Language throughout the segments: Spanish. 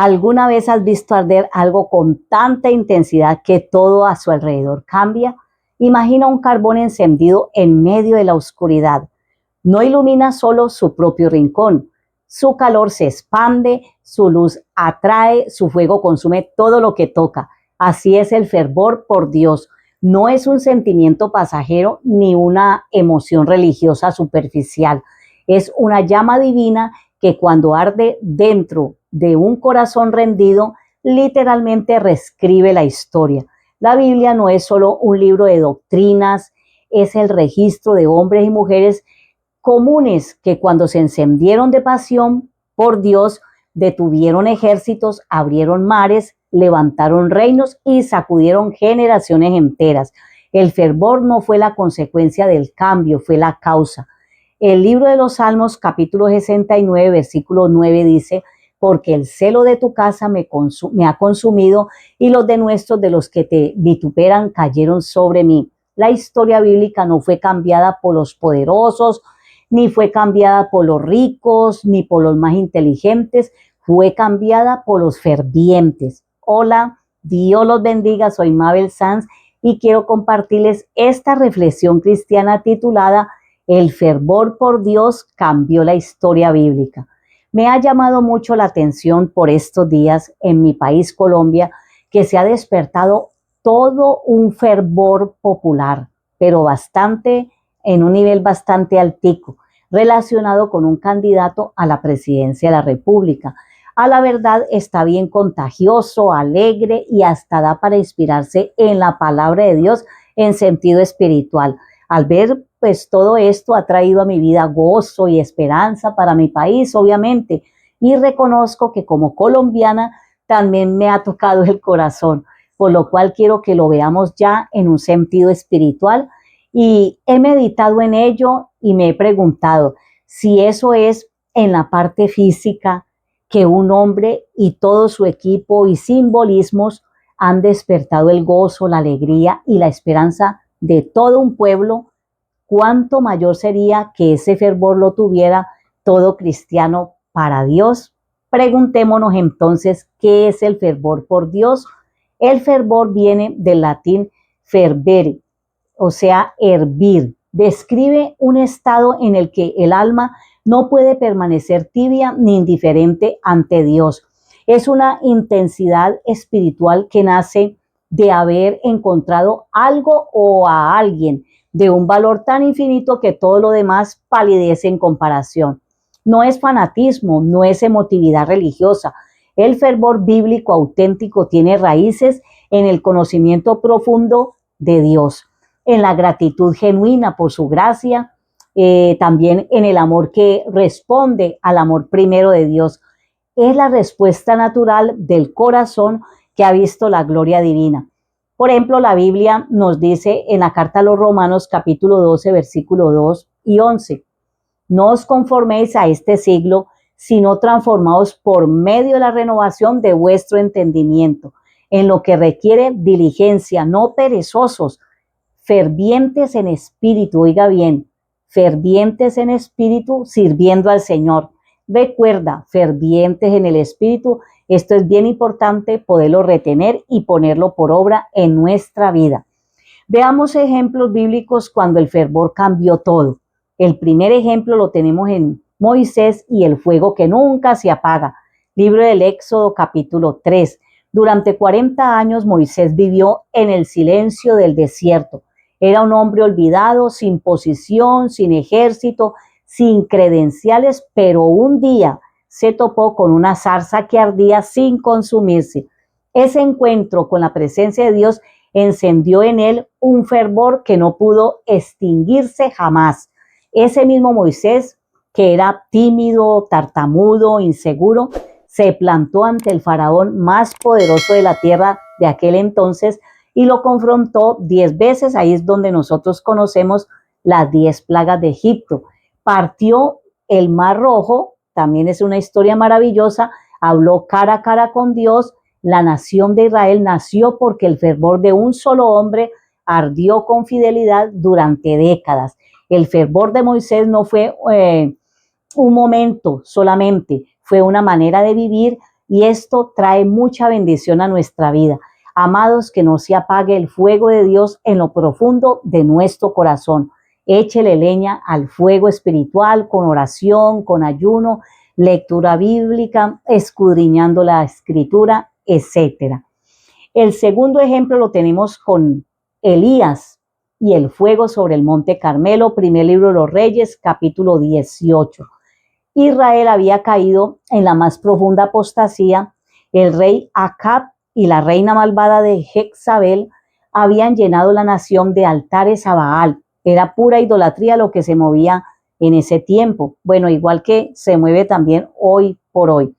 ¿Alguna vez has visto arder algo con tanta intensidad que todo a su alrededor cambia? Imagina un carbón encendido en medio de la oscuridad. No ilumina solo su propio rincón. Su calor se expande, su luz atrae, su fuego consume todo lo que toca. Así es el fervor por Dios. No es un sentimiento pasajero ni una emoción religiosa superficial. Es una llama divina que cuando arde dentro de un corazón rendido, literalmente reescribe la historia. La Biblia no es solo un libro de doctrinas, es el registro de hombres y mujeres comunes que cuando se encendieron de pasión por Dios, detuvieron ejércitos, abrieron mares, levantaron reinos y sacudieron generaciones enteras. El fervor no fue la consecuencia del cambio, fue la causa. El libro de los Salmos, capítulo 69, versículo 9 dice: porque el celo de tu casa me ha consumido y los denuestos de los que te vituperan cayeron sobre mí. La historia bíblica no fue cambiada por los poderosos, ni fue cambiada por los ricos, ni por los más inteligentes, fue cambiada por los fervientes. Hola, Dios los bendiga, soy Mabel Sanz y quiero compartirles esta reflexión cristiana titulada El fervor por Dios cambió la historia bíblica. Me ha llamado mucho la atención por estos días en mi país, Colombia, que se ha despertado todo un fervor popular, pero en un nivel bastante altico, relacionado con un candidato a la presidencia de la República. A la verdad está bien contagioso, alegre y hasta da para inspirarse en la palabra de Dios en sentido espiritual. Al ver pues todo esto ha traído a mi vida gozo y esperanza para mi país, obviamente, y reconozco que como colombiana también me ha tocado el corazón, por lo cual quiero que lo veamos ya en un sentido espiritual y he meditado en ello y me he preguntado si eso es en la parte física que un hombre y todo su equipo y simbolismos han despertado el gozo, la alegría y la esperanza de todo un pueblo. ¿Cuánto mayor sería que ese fervor lo tuviera todo cristiano para Dios? Preguntémonos entonces, ¿qué es el fervor por Dios? El fervor viene del latín fervere, o sea, hervir. Describe un estado en el que el alma no puede permanecer tibia ni indiferente ante Dios. Es una intensidad espiritual que nace de haber encontrado algo o a alguien de un valor tan infinito que todo lo demás palidece en comparación. No es fanatismo, no es emotividad religiosa. El fervor bíblico auténtico tiene raíces en el conocimiento profundo de Dios, en la gratitud genuina por su gracia, también en el amor que responde al amor primero de Dios. Es la respuesta natural del corazón que ha visto la gloria divina. Por ejemplo, la Biblia nos dice en la carta a los Romanos, capítulo 12, versículo 2 y 11, no os conforméis a este siglo, sino transformaos por medio de la renovación de vuestro entendimiento, en lo que requiere diligencia, no perezosos, fervientes en espíritu, oiga bien, fervientes en espíritu, sirviendo al Señor. Recuerda, fervientes en el espíritu. Esto es bien importante poderlo retener y ponerlo por obra en nuestra vida. Veamos ejemplos bíblicos cuando el fervor cambió todo. El primer ejemplo lo tenemos en Moisés y el fuego que nunca se apaga. Libro del Éxodo, capítulo 3. Durante 40 años Moisés vivió en el silencio del desierto. Era un hombre olvidado, sin posición, sin ejército, sin credenciales, pero un día se topó con una zarza que ardía sin consumirse. Ese encuentro con la presencia de Dios encendió en él un fervor que no pudo extinguirse jamás. Ese mismo Moisés, que era tímido, tartamudo, inseguro, se plantó ante el faraón más poderoso de la tierra de aquel entonces y lo confrontó 10 veces. Ahí es donde nosotros conocemos las 10 plagas de Egipto. Partió el Mar Rojo, también es una historia maravillosa, habló cara a cara con Dios. La nación de Israel nació porque el fervor de un solo hombre ardió con fidelidad durante décadas. El fervor de Moisés no fue un momento solamente, fue una manera de vivir y esto trae mucha bendición a nuestra vida. Amados, que no se apague el fuego de Dios en lo profundo de nuestro corazón. Échele leña al fuego espiritual con oración, con ayuno, lectura bíblica, escudriñando la escritura, etcétera. El segundo ejemplo lo tenemos con Elías y el fuego sobre el monte Carmelo, primer libro de los Reyes, capítulo 18. Israel había caído en la más profunda apostasía. El rey Acab y la reina malvada de Jezabel habían llenado la nación de altares a Baal. Era pura idolatría lo que se movía en ese tiempo. Bueno, igual que se mueve también hoy por hoy.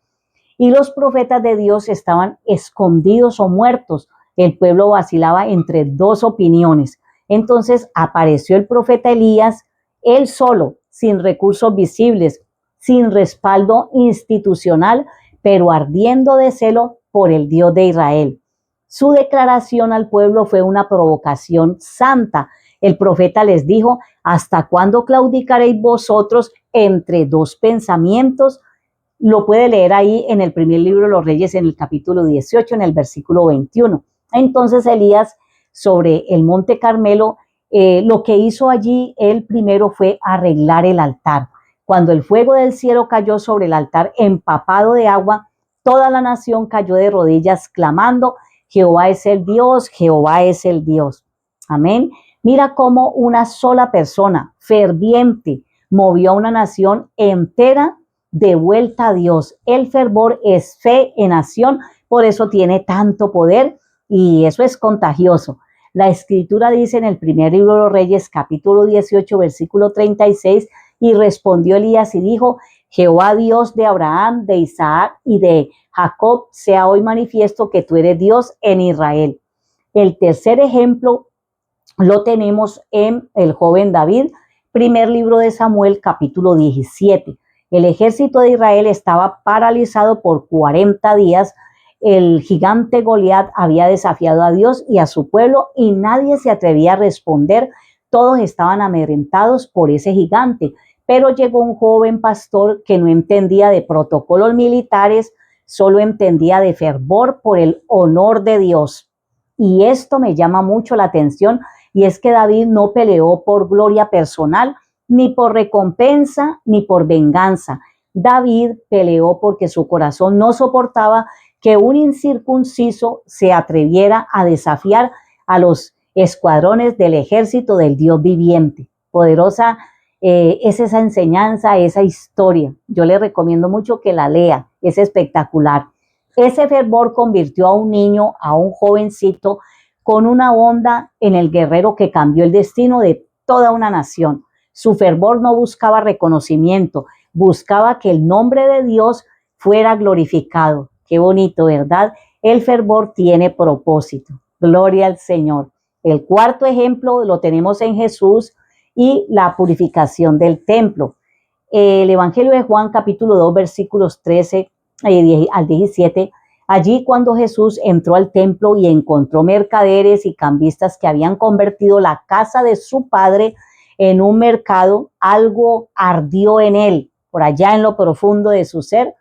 Y los profetas de Dios estaban escondidos o muertos. El pueblo vacilaba entre dos opiniones. Entonces apareció el profeta Elías, él solo, sin recursos visibles, sin respaldo institucional, pero ardiendo de celo por el Dios de Israel. Su declaración al pueblo fue una provocación santa. El profeta les dijo: ¿hasta cuándo claudicaréis vosotros entre dos pensamientos? Lo puede leer ahí en el primer libro de los Reyes, en el capítulo 18, en el versículo 21. Entonces Elías, sobre el monte Carmelo, lo que hizo allí él primero fue arreglar el altar. Cuando el fuego del cielo cayó sobre el altar empapado de agua, toda la nación cayó de rodillas clamando: Jehová es el Dios, Jehová es el Dios. Amén. Mira cómo una sola persona ferviente movió a una nación entera de vuelta a Dios. El fervor es fe en acción, por eso tiene tanto poder y eso es contagioso. La escritura dice en el primer libro de los Reyes, capítulo 18, versículo 36, y respondió Elías y dijo: Jehová Dios de Abraham, de Isaac y de Jacob, sea hoy manifiesto que tú eres Dios en Israel. El tercer ejemplo lo tenemos en el joven David, primer libro de Samuel, capítulo 17. El ejército de Israel estaba paralizado por 40 días. El gigante Goliat había desafiado a Dios y a su pueblo y nadie se atrevía a responder. Todos estaban amedrentados por ese gigante. Pero llegó un joven pastor que no entendía de protocolos militares, solo entendía de fervor por el honor de Dios. Y esto me llama mucho la atención, y es que David no peleó por gloria personal, ni por recompensa, ni por venganza. David peleó porque su corazón no soportaba que un incircunciso se atreviera a desafiar a los escuadrones del ejército del Dios viviente. Poderosa es esa enseñanza, esa historia. Yo le recomiendo mucho que la lea, es espectacular. Ese fervor convirtió a un niño, a un jovencito, con una onda en el guerrero que cambió el destino de toda una nación. Su fervor no buscaba reconocimiento, buscaba que el nombre de Dios fuera glorificado. Qué bonito, ¿verdad? El fervor tiene propósito. Gloria al Señor. El cuarto ejemplo lo tenemos en Jesús y la purificación del templo. El Evangelio de Juan, capítulo 2, versículos 13 al 17. Allí cuando Jesús entró al templo y encontró mercaderes y cambistas que habían convertido la casa de su padre en un mercado, algo ardió en él, por allá en lo profundo de su ser,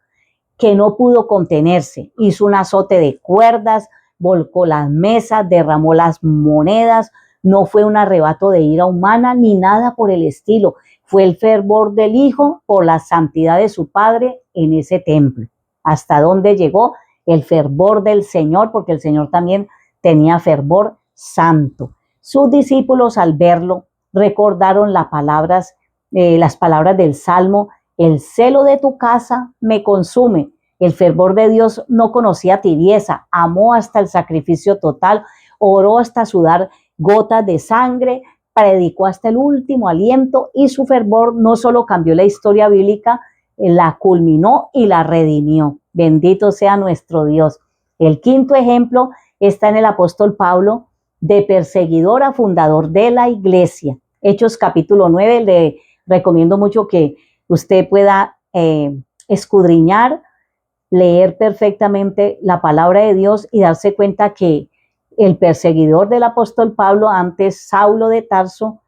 que no pudo contenerse. Hizo un azote de cuerdas, volcó las mesas, derramó las monedas. No fue un arrebato de ira humana ni nada por el estilo. Fue el fervor del Hijo por la santidad de su Padre en ese templo. ¿Hasta dónde llegó? El fervor del Señor, porque el Señor también tenía fervor santo. Sus discípulos, al verlo, recordaron las palabras del Salmo: el celo de tu casa me consume. El fervor de Dios no conocía tibieza, amó hasta el sacrificio total, oró hasta sudar gotas de sangre, predicó hasta el último aliento, y su fervor no solo cambió la historia bíblica, la culminó y la redimió. Bendito sea nuestro Dios. El quinto ejemplo está en el apóstol Pablo, de perseguidor a fundador de la iglesia. Hechos capítulo 9, le recomiendo mucho que usted pueda escudriñar, leer perfectamente la palabra de Dios y darse cuenta que el perseguidor del apóstol Pablo, antes Saulo de Tarso,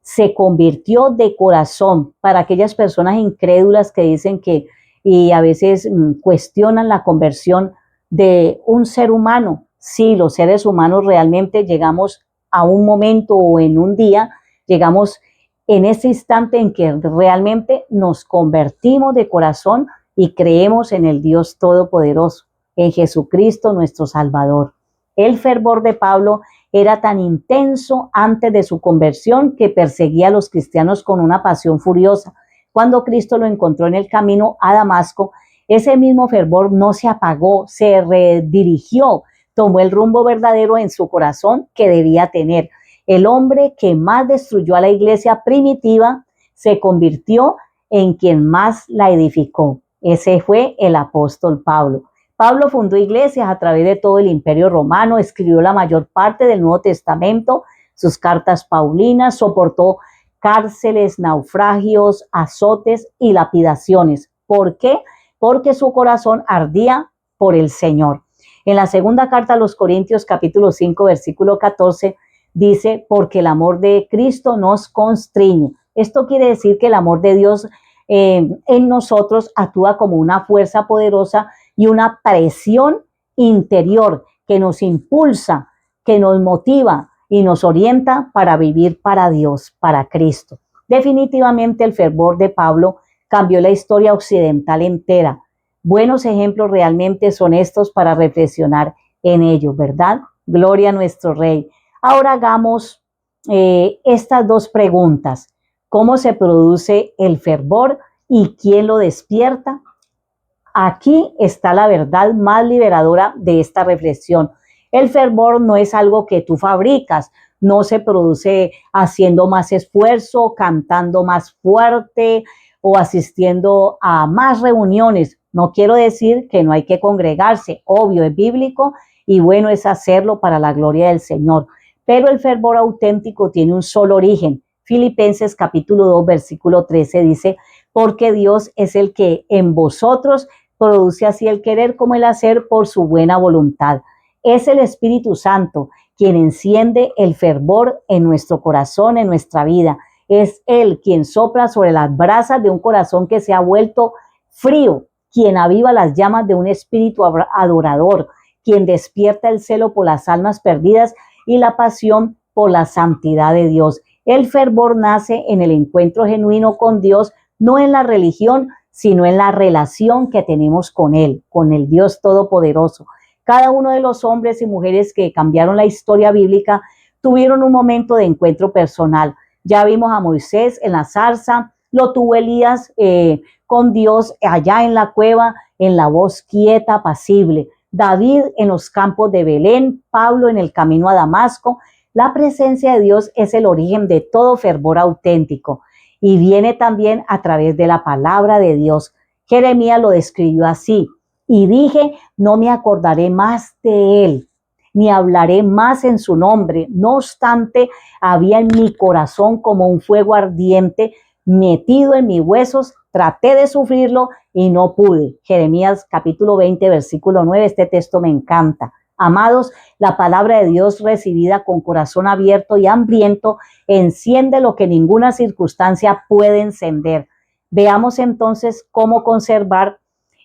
se convirtió de corazón. Para aquellas personas incrédulas que dicen que y a veces cuestionan la conversión de un ser humano. Sí, los seres humanos realmente llegamos a un momento o en un día, llegamos en ese instante en que realmente nos convertimos de corazón y creemos en el Dios Todopoderoso, en Jesucristo nuestro Salvador. El fervor de Pablo era tan intenso antes de su conversión que perseguía a los cristianos con una pasión furiosa. Cuando Cristo lo encontró en el camino a Damasco, ese mismo fervor no se apagó, se redirigió, tomó el rumbo verdadero en su corazón que debía tener. El hombre que más destruyó a la iglesia primitiva se convirtió en quien más la edificó. Ese fue el apóstol Pablo. Pablo fundó iglesias a través de todo el Imperio Romano, escribió la mayor parte del Nuevo Testamento, sus cartas paulinas, soportó cárceles, naufragios, azotes y lapidaciones. ¿Por qué? Porque su corazón ardía por el Señor. En la segunda carta a los Corintios, capítulo 5, versículo 14, dice, porque el amor de Cristo nos constriñe. Esto quiere decir que el amor de Dios en nosotros actúa como una fuerza poderosa y una presión interior que nos impulsa, que nos motiva y nos orienta para vivir para Dios, para Cristo. Definitivamente el fervor de Pablo cambió la historia occidental entera. Buenos ejemplos realmente son estos para reflexionar en ellos, ¿verdad? Gloria a nuestro Rey. Ahora hagamos estas dos preguntas. ¿Cómo se produce el fervor y quién lo despierta? Aquí está la verdad más liberadora de esta reflexión. El fervor no es algo que tú fabricas, no se produce haciendo más esfuerzo, cantando más fuerte o asistiendo a más reuniones. No quiero decir que no hay que congregarse, obvio, es bíblico y bueno es hacerlo para la gloria del Señor. Pero el fervor auténtico tiene un solo origen. Filipenses capítulo 2, versículo 13 dice, porque Dios es el que en vosotros produce así el querer como el hacer por su buena voluntad. Es el Espíritu Santo quien enciende el fervor en nuestro corazón, en nuestra vida. Es Él quien sopla sobre las brasas de un corazón que se ha vuelto frío, quien aviva las llamas de un espíritu adorador, quien despierta el celo por las almas perdidas y la pasión por la santidad de Dios. El fervor nace en el encuentro genuino con Dios, no en la religión, sino en la relación que tenemos con Él, con el Dios Todopoderoso. Cada uno de los hombres y mujeres que cambiaron la historia bíblica tuvieron un momento de encuentro personal. Ya vimos a Moisés en la zarza, lo tuvo Elías con Dios allá en la cueva, en la voz quieta, apacible. David en los campos de Belén, Pablo en el camino a Damasco. La presencia de Dios es el origen de todo fervor auténtico y viene también a través de la palabra de Dios. Jeremías lo describió así, y dije, no me acordaré más de él, ni hablaré más en su nombre. No obstante, había en mi corazón como un fuego ardiente metido en mis huesos, traté de sufrirlo y no pude. Jeremías capítulo 20, versículo 9, este texto me encanta. Amados, la palabra de Dios recibida con corazón abierto y hambriento enciende lo que ninguna circunstancia puede encender. Veamos entonces cómo conservar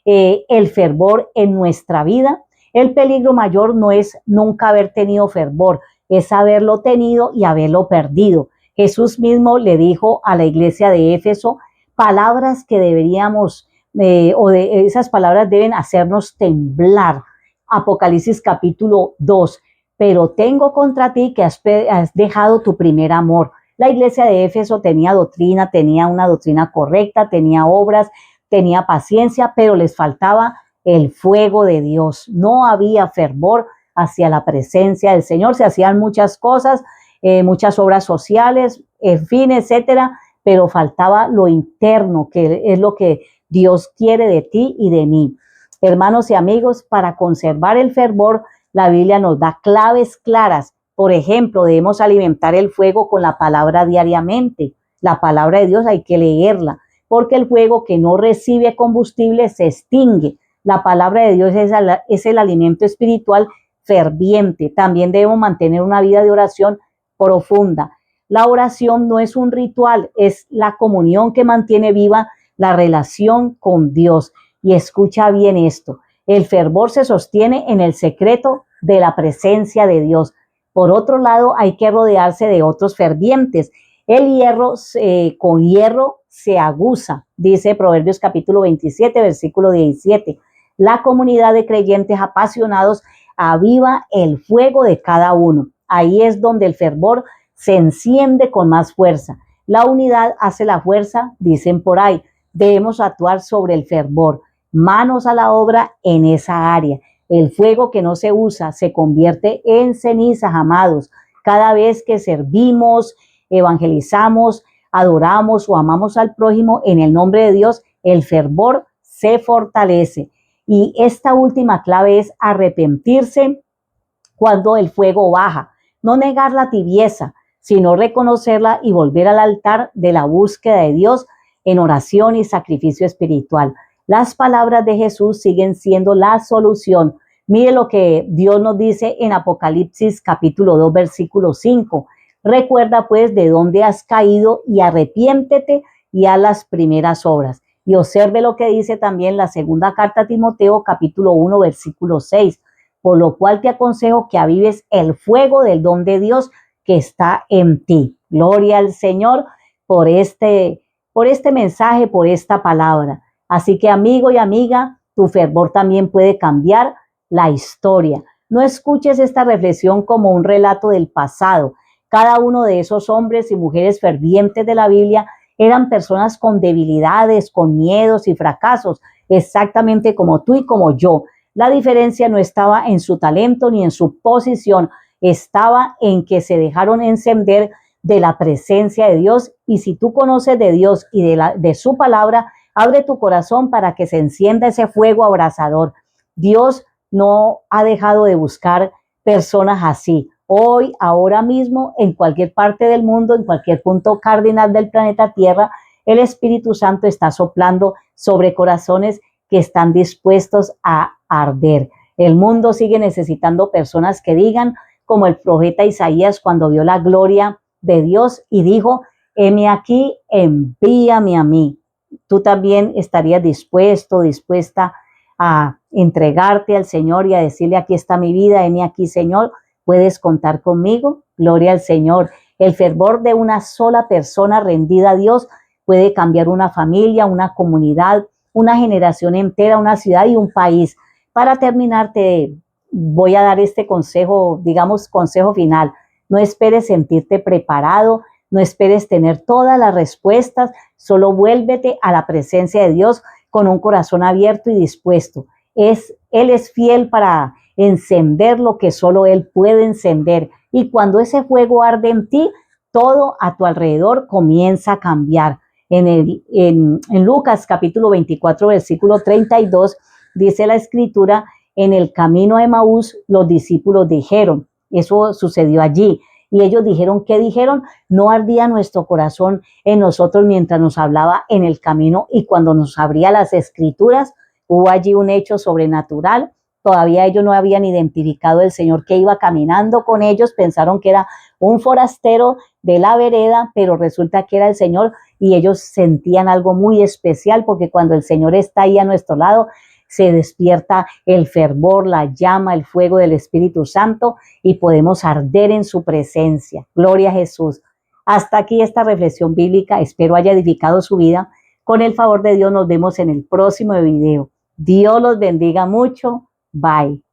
el fervor en nuestra vida. El peligro mayor no es nunca haber tenido fervor, es haberlo tenido y haberlo perdido. Jesús mismo le dijo a la iglesia de Éfeso palabras que deberíamos, esas palabras deben hacernos temblar. Apocalipsis capítulo 2, pero tengo contra ti que has dejado tu primer amor. La iglesia de Éfeso tenía doctrina, tenía una doctrina correcta, tenía obras, tenía paciencia, pero les faltaba el fuego de Dios. No había fervor hacia la presencia del Señor. Se hacían muchas cosas, muchas obras sociales, en fin, etcétera, pero faltaba lo interno, que es lo que Dios quiere de ti y de mí. Hermanos y amigos, para conservar el fervor, la Biblia nos da claves claras. Por ejemplo, debemos alimentar el fuego con la palabra diariamente. La palabra de Dios hay que leerla, porque el fuego que no recibe combustible se extingue. La palabra de Dios es el alimento espiritual ferviente. También debemos mantener una vida de oración profunda. La oración no es un ritual, es la comunión que mantiene viva la relación con Dios. Y escucha bien esto, el fervor se sostiene en el secreto de la presencia de Dios. Por otro lado, hay que rodearse de otros fervientes. El hierro con hierro se aguza, dice Proverbios capítulo 27, versículo 17. La comunidad de creyentes apasionados aviva el fuego de cada uno. Ahí es donde el fervor se enciende con más fuerza. La unidad hace la fuerza, dicen por ahí. Debemos actuar sobre el fervor. Manos a la obra en esa área. El fuego que no se usa se convierte en cenizas, amados. Cada vez que servimos, evangelizamos, adoramos o amamos al prójimo en el nombre de Dios, el fervor se fortalece. Y esta última clave es arrepentirse cuando el fuego baja. No negar la tibieza, sino reconocerla y volver al altar de la búsqueda de Dios en oración y sacrificio espiritual. Las palabras de Jesús siguen siendo la solución. Mire lo que Dios nos dice en Apocalipsis capítulo 2, versículo 5. Recuerda pues de dónde has caído y arrepiéntete y haz las primeras obras. Y observe lo que dice también la segunda carta a Timoteo capítulo 1, versículo 6. Por lo cual te aconsejo que avives el fuego del don de Dios que está en ti. Gloria al Señor por este mensaje, por esta palabra. Así que amigo y amiga, tu fervor también puede cambiar la historia. No escuches esta reflexión como un relato del pasado. Cada uno de esos hombres y mujeres fervientes de la Biblia eran personas con debilidades, con miedos y fracasos, exactamente como tú y como yo. La diferencia no estaba en su talento ni en su posición, estaba en que se dejaron encender de la presencia de Dios. Y si tú conoces de Dios y de su palabra, abre tu corazón para que se encienda ese fuego abrasador. Dios no ha dejado de buscar personas así. Hoy, ahora mismo, en cualquier parte del mundo, en cualquier punto cardinal del planeta Tierra, el Espíritu Santo está soplando sobre corazones que están dispuestos a arder. El mundo sigue necesitando personas que digan, como el profeta Isaías cuando vio la gloria de Dios y dijo, heme aquí, envíame a mí. Tú también estarías dispuesta a entregarte al Señor y a decirle, aquí está mi vida, heme aquí, Señor, puedes contar conmigo. Gloria al Señor. El fervor de una sola persona rendida a Dios puede cambiar una familia, una comunidad, una generación entera, una ciudad y un país. Para terminar, te voy a dar este consejo, digamos, consejo final. No esperes sentirte preparado, no esperes tener todas las respuestas, solo vuélvete a la presencia de Dios con un corazón abierto y dispuesto. Él es fiel para encender lo que solo Él puede encender. Y cuando ese fuego arde en ti, todo a tu alrededor comienza a cambiar. En Lucas capítulo 24, versículo 32, dice la escritura, en el camino a Emaús los discípulos dijeron, eso sucedió allí, y ellos dijeron, ¿qué dijeron? No ardía nuestro corazón en nosotros mientras nos hablaba en el camino y cuando nos abría las escrituras. Hubo allí un hecho sobrenatural. Todavía ellos no habían identificado el Señor que iba caminando con ellos, pensaron que era un forastero de la vereda, pero resulta que era el Señor y ellos sentían algo muy especial porque cuando el Señor está ahí a nuestro lado, se despierta el fervor, la llama, el fuego del Espíritu Santo y podemos arder en su presencia. Gloria a Jesús. Hasta aquí esta reflexión bíblica. Espero haya edificado su vida. Con el favor de Dios nos vemos en el próximo video. Dios los bendiga mucho. Bye.